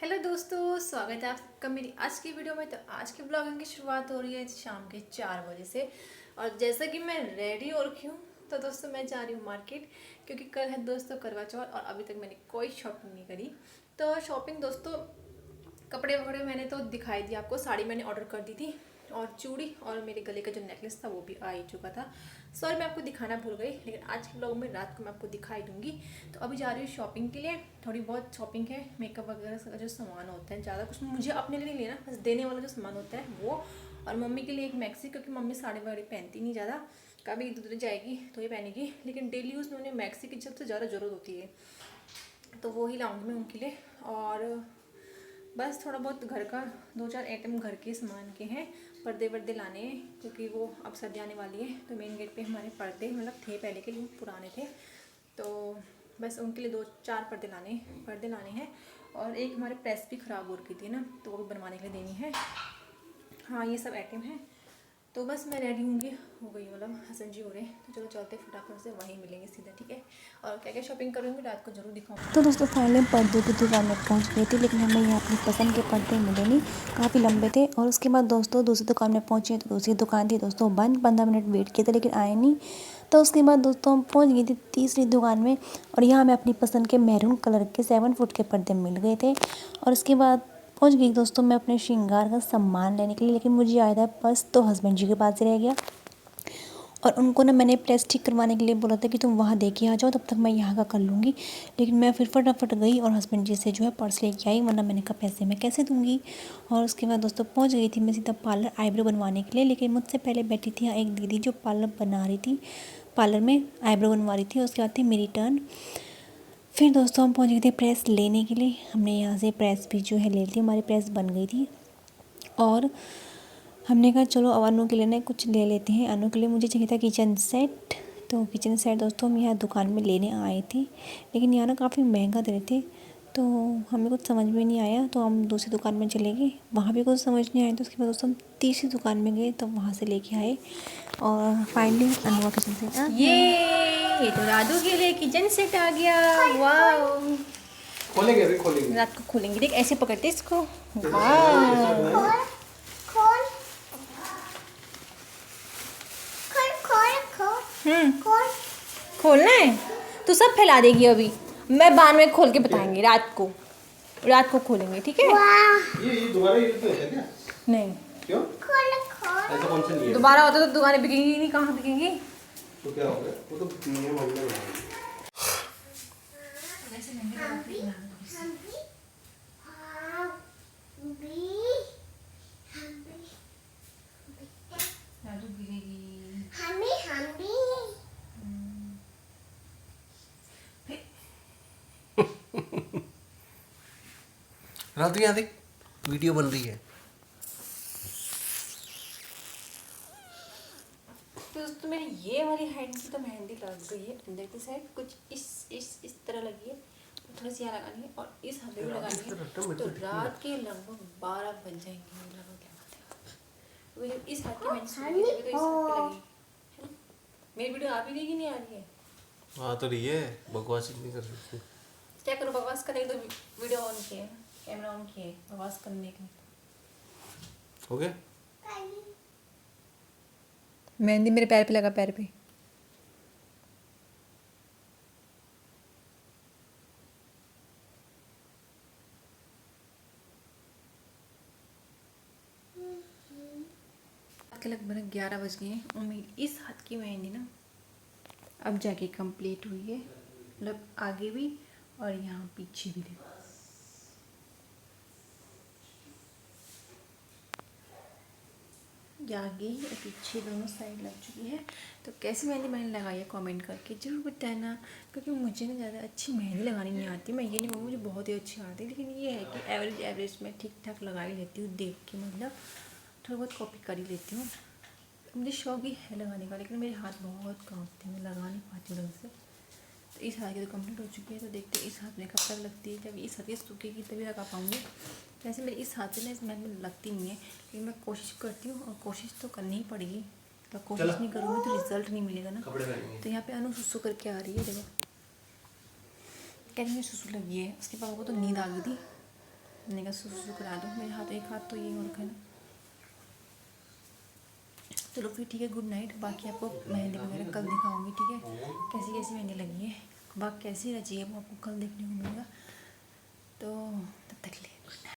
Hello दोस्तों, स्वागत है आपका मेरी आज की वीडियो में। तो आज की ब्लॉगिंग की शुरुआत हो रही है शाम के 4 बजे से। और जैसा कि मैं रेडी हो रखी हूँ तो दोस्तों मैं जा रही हूँ मार्केट, क्योंकि कल है दोस्तों करवा चौथ और अभी तक मैंने कोई शॉपिंग नहीं करी। तो शॉपिंग दोस्तों कपड़े वगैरह मैंने तो दिखाई दिया आपको, साड़ी मैंने ऑर्डर कर दी थी और चूड़ी और मेरे गले का जो नेकलेस था वो भी आ ही चुका था। सॉरी मैं आपको दिखाना भूल गई, लेकिन आज के ब्लॉग में रात को मैं आपको दिखाई दूंगी। तो अभी जा रही हूँ शॉपिंग के लिए, थोड़ी बहुत शॉपिंग है, मेकअप वगैरह का जो सामान होता है, ज़्यादा कुछ मुझे अपने लिए नहीं लेना, बस देने वाला जो सामान होता है वो। और मम्मी के लिए एक मैक्सी, क्योंकि मम्मी साड़ी वाड़ी पहनती नहीं ज़्यादा, कभी इधर उधर जाएगी तो ये पहनेगी, लेकिन डेली यूज़ में उन्हें मैक्सी की सबसे ज़्यादा ज़रूरत होती है, तो वो ही लाऊंगी मैं उनके लिए। और बस थोड़ा बहुत घर का 2-4 आइटम घर के सामान के हैं, पर्दे वर्दे लाने हैं, क्योंकि वो अब सर्दी आने वाली है। तो मेन गेट पे हमारे पर्दे मतलब थे पहले के, लिए पुराने थे, तो बस उनके लिए 2-4 पर्दे लाने हैं। और एक हमारे प्रेस भी ख़राब हो रखी थी ना, तो वो भी बनवाने के लिए देनी है। हाँ ये सब आइटम हैं। तो बस मैं रेडी होंगी, हो गई मतलब हसन जी हो रहे हैं, तो चलो चलते फटाफट से वहीं मिलेंगे सीधा, ठीक है। और क्या क्या शॉपिंग करूँगी रात को ज़रूर दिखाऊँगी। तो दोस्तों फाइनली पर्दों की दुकान में पहुंच गए थे, लेकिन हमें यहाँ अपनी पसंद के पर्दे मिले नहीं, काफ़ी लंबे थे। और उसके बाद दोस्तों दूसरी दुकान में पहुंचे तो दूसरी दुकान थी दोस्तों बंद। 15 मिनट वेट किए थे लेकिन आए नहीं। तो उसके बाद दोस्तों हम पहुंच गए थे तीसरी दुकान में, और यहाँ हमें अपनी पसंद के मैरून कलर के 7 फुट के पर्दे मिल गए थे। और उसके बाद पहुँच गई दोस्तों मैं अपने श्रृंगार का सामान लेने के लिए, लेकिन मुझे आया था पर्स तो हस्बैंड जी के पास ही रह गया। और उनको ना मैंने प्रेस ठीक करवाने के लिए बोला था कि तुम वहाँ दे के आ जाओ, तब तक मैं यहाँ का कर लूँगी। लेकिन मैं फिर फटाफट गई और हस्बैंड जी से जो है पर्स लेके आई, वरना मैंने कहा पैसे मैं कैसे दूँगी। और उसके बाद दोस्तों पहुँच गई थी मैं सीधा पार्लर आईब्रो बनवाने के लिए, लेकिन मुझसे पहले बैठी थी यहाँ एक दीदी जो पार्लर बना रही थी, पार्लर में आईब्रो बनवा रही थी। उसके बाद थी मेरी टर्न। फिर दोस्तों हम पहुँच गए थे प्रेस लेने के लिए। हमने यहाँ से प्रेस भी जो है ले ली, हमारी प्रेस बन गई थी। और हमने कहा चलो अब अनु के लिए ना कुछ ले लेते हैं। अनु के लिए मुझे चाहिए था किचन सेट। तो किचन सेट दोस्तों हम यहाँ दुकान में लेने आए थे, लेकिन यहाँ ना काफ़ी महंगा दे रहे थे, तो हमें कुछ समझ में नहीं आया। तो हम दूसरी दुकान में चले गए, वहाँ भी कुछ समझ नहीं आया। तो उसके बाद दोस्तों हम तीसरी दुकान में गए, तो वहाँ से लेके आए। और फाइनली अनु का किचन सेट ये तो दादू के लिए किचन सेट आ गया। वाह, खोलेंगे अभी खोलेंगे। रात को खोलेंगे, देख ऐसे पकड़ते इसको। वाह, खोलना है तो सब फैला देगी अभी, मैं बाद में खोल के बताएंगे, रात को खोलेंगे, ठीक है। ये दोबारा यूज नहीं होता क्या? नहीं, क्यों? ऐसा कौन सा नहीं है? दोबारा होता तो दुकानें बिकेंगी नहीं, कहाँ बिकेंगी। तो क्या हो गया? वो तो मेरे मम्मी ने बनाया। रातू यहाँ देख, वीडियो बन रही है। तो दोस्तों मेरी ये वाली हैंड की तो मेहंदी लग गई है, अंदर की साइड कुछ इस तरह लगी है, तो थोड़ी सी यहाँ लगानी है और इस हल्के में लगानी है। तो रात के लगभग 12 बज जाएंगे लगभग, क्या बात है। इस हाथ की मैंने सुनी है, तो इस हाथ पे लगी है। मेरी वीडियो आप ही देगी, नहीं आ रही है। हाँ तो रही है, बकवास नहीं कर सकती। क्या करूँ, बकवास करने तो वीडियो ऑन किए, कैमरा ऑन किए, बकवास करने के। हो गया? मेहंदी मेरे पैर पे लगा, पैर पे। रात के लगभग 11 बज गए हैं और मेरी इस हाथ की मेहंदी ना अब जाके कंप्लीट हुई है, मतलब आगे भी और यहाँ पीछे भी देखो। आगे और पीछे दोनों साइड लग चुकी है। तो कैसी मेहंदी मैंने लगाई है कमेंट करके जरूर बताना, क्योंकि मुझे ना ज़्यादा अच्छी मेहंदी लगानी नहीं आती। मैं ये नहीं कहूँ मुझे बहुत ही अच्छी आती है, लेकिन ये है कि एवरेज में ठीक ठाक लगा ही लेती हूँ, देख के मतलब थोड़ा बहुत कॉपी कर ही लेती हूँ। मुझे शौक ही है लगाने का, लेकिन मेरे हाथ बहुत कांपते हैं, मैं लगा नहीं पाती हूँ ढंग से। तो इस हाथ की तो कंप्लीट हो चुकी है, तो देखते हैं इस हाथ में कब तक लगती है। जब इस हाथ की सूखेगी तभी लगा पाऊँगी। वैसे मेरे इस हाथ से ना इस मेहंदी में लगती नहीं है, लेकिन मैं कोशिश करती हूँ और कोशिश तो करनी ही पड़ेगी। तो कोशिश नहीं करूँगी तो रिजल्ट नहीं मिलेगा ना। तो यहाँ पे अनु सुसु करके आ रही है, देखो कहती मुझे सुसु लगी है। उसके पापा को तो नींद आ गई थी, मैंने लगा सुसु करा दो। मेरे हाथ एक हाथ तो ये हो रखा है ना। चलो फिर ठीक है, गुड नाइट। बाकी आपको मेहंदी वगैरह कल दिखाऊंगी, ठीक है, कैसी कैसी मेहंदी लगी है, बाकी कैसी रची है वो आपको कल देखने को मिलेगा। तो तब तक ले।